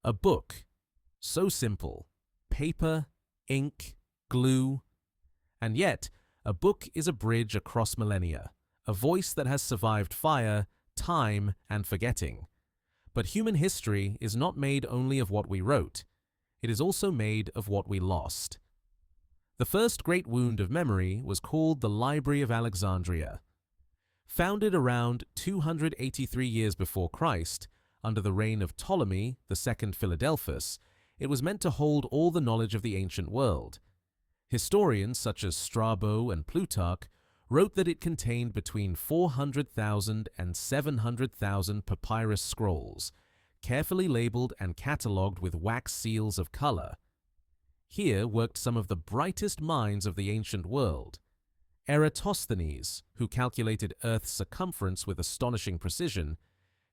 A book. So simple. Paper, ink, glue. And yet, a book is a bridge across millennia, a voice that has survived fire, time, and forgetting. But human history is not made only of what we wrote. It is also made of what we lost. The first great wound of memory was called the Library of Alexandria. Founded around 283 years before Christ, under the reign of Ptolemy, the second Philadelphus, it was meant to hold all the knowledge of the ancient world. Historians such as Strabo and Plutarch wrote that it contained between 400,000 and 700,000 papyrus scrolls, carefully labeled and catalogued with wax seals of color. Here worked some of the brightest minds of the ancient world. Eratosthenes, who calculated Earth's circumference with astonishing precision,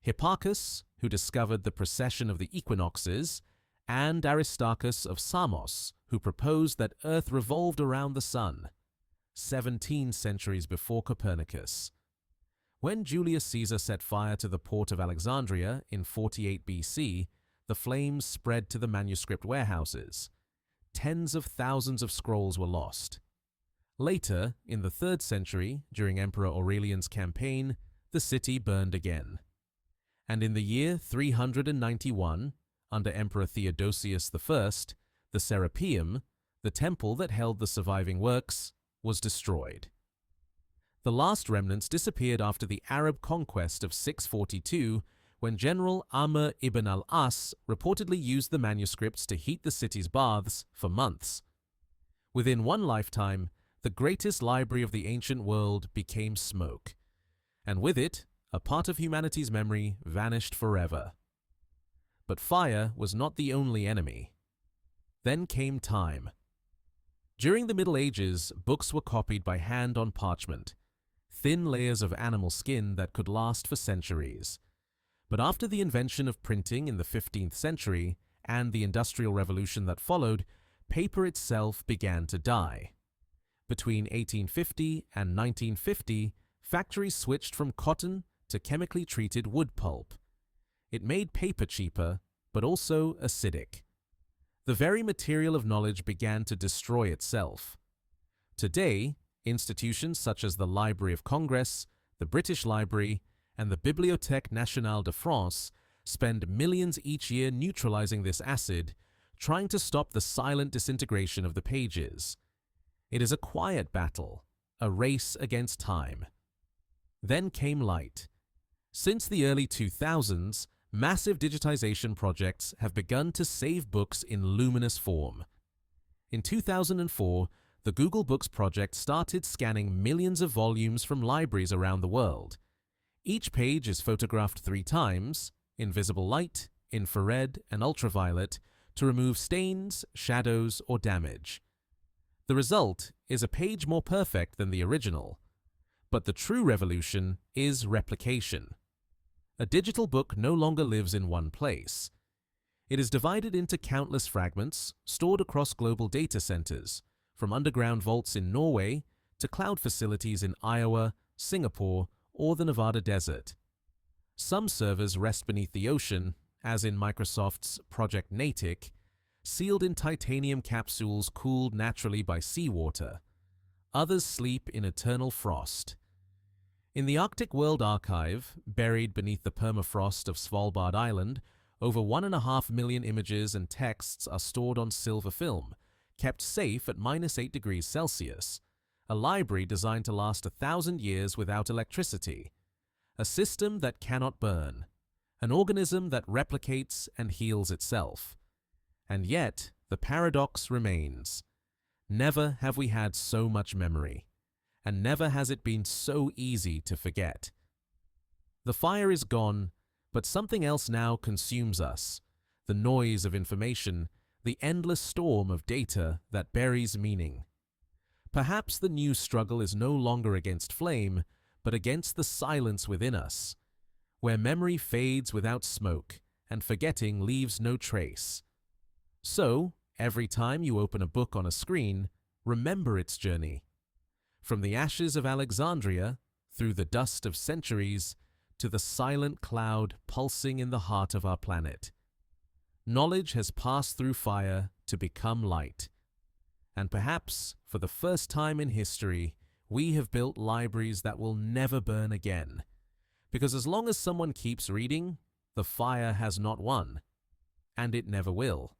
Hipparchus, who discovered the precession of the equinoxes, and Aristarchus of Samos, who proposed that Earth revolved around the sun, 17 centuries before Copernicus. When Julius Caesar set fire to the port of Alexandria in 48 BC, the flames spread to the manuscript warehouses. Tens of thousands of scrolls were lost. Later, in the 3rd century, during Emperor Aurelian's campaign, the city burned again. And in the year 391, under Emperor Theodosius I, the Serapeum, the temple that held the surviving works, was destroyed. The last remnants disappeared after the Arab conquest of 642, when General Amr ibn al-As reportedly used the manuscripts to heat the city's baths for months. Within one lifetime, the greatest library of the ancient world became smoke, and with it, a part of humanity's memory vanished forever. But fire was not the only enemy. Then came time. During the Middle Ages, books were copied by hand on parchment, thin layers of animal skin that could last for centuries. But after the invention of printing in the 15th century and the Industrial Revolution that followed, paper itself began to die. Between 1850 and 1950, factories switched from cotton to chemically treated wood pulp. It made paper cheaper, but also acidic. The very material of knowledge began to destroy itself. Today, institutions such as the Library of Congress, the British Library, and the Bibliothèque Nationale de France spend millions each year neutralizing this acid, trying to stop the silent disintegration of the pages. It is a quiet battle, a race against time. Then came light. Since the early 2000s, massive digitization projects have begun to save books in luminous form. In 2004, the Google Books project started scanning millions of volumes from libraries around the world. Each page is photographed 3 times, in visible light, infrared, and ultraviolet, to remove stains, shadows, or damage. The result is a page more perfect than the original. But the true revolution is replication. A digital book no longer lives in one place. It is divided into countless fragments stored across global data centers, from underground vaults in Norway to cloud facilities in Iowa, Singapore, or the Nevada desert. Some servers rest beneath the ocean, as in Microsoft's Project Zenitek, sealed in titanium capsules cooled naturally by seawater. Others sleep in eternal frost. In the Arctic World Archive, buried beneath the permafrost of Svalbard Island, over 1.5 million images and texts are stored on silver film, kept safe at -8 degrees Celsius, a library designed to last 1,000 years without electricity, a system that cannot burn, an organism that replicates and heals itself. And yet, the paradox remains. Never have we had so much memory, and never has it been so easy to forget. The fire is gone, but something else now consumes us, the noise of information, the endless storm of data that buries meaning. Perhaps the new struggle is no longer against flame, but against the silence within us, where memory fades without smoke and forgetting leaves no trace. So, every time you open a book on a screen, remember its journey. From the ashes of Alexandria, through the dust of centuries, to the silent cloud pulsing in the heart of our planet. Knowledge has passed through fire to become light. And perhaps, for the first time in history, we have built libraries that will never burn again. Because as long as someone keeps reading, the fire has not won. And it never will.